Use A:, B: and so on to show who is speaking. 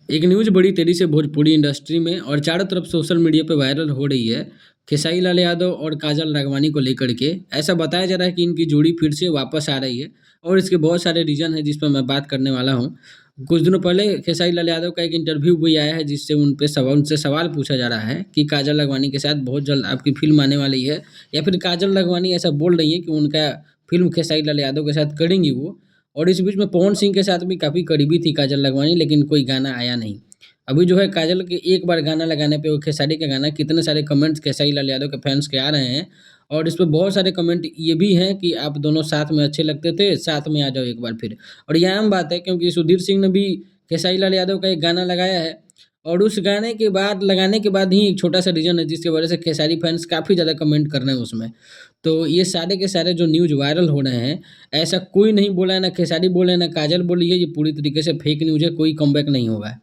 A: एक न्यूज़ बड़ी तेज़ी से भोजपुरी इंडस्ट्री में और चारों तरफ सोशल मीडिया पे वायरल हो रही है। खेसारी लाल यादव और काजल राघवानी को लेकर के ऐसा बताया जा रहा है कि इनकी जोड़ी फिर से वापस आ रही है और इसके बहुत सारे रीज़न हैं जिस पर मैं बात करने वाला हूँ। कुछ दिनों पहले खेसारी लाल यादव का एक इंटरव्यू भी आया है जिससे उनसे सवाल पूछा जा रहा है कि काजल राघवानी के साथ बहुत जल्द आपकी फ़िल्म आने वाली है या फिर काजल राघवानी ऐसा बोल रही हैं कि उनका फ़िल्म खेसारी लाल यादव के साथ करेंगी वो। और इस बीच में पवन सिंह के साथ भी काफ़ी करीबी थी काजल राघवानी, लेकिन कोई गाना आया नहीं। अभी जो है काजल के एक बार गाना लगाने पे वो खेसारी का गाना कितने सारे कमेंट्स खेसारी लाल यादव के फैन्स के आ रहे हैं और इस पे बहुत सारे कमेंट ये भी हैं कि आप दोनों साथ में अच्छे लगते थे, साथ में आ जाओ एक बार फिर। और ये आम बात है क्योंकि सुधीर सिंह ने भी खेसारी लाल यादव का एक गाना लगाया है और उस गाने के बाद लगाने के बाद ही एक छोटा-सा रीज़न है जिसकी वजह से खेसारी फैन्स काफ़ी ज़्यादा कमेंट कर रहे हैं उसमें। तो ये सारे के सारे जो न्यूज़ वायरल हो रहे हैं, ऐसा कोई नहीं बोला है, ना खेसारी बोले हैं, ना काजल बोली है, ये पूरी तरीके से फेक न्यूज़ है, कोई कमबैक नहीं होगा।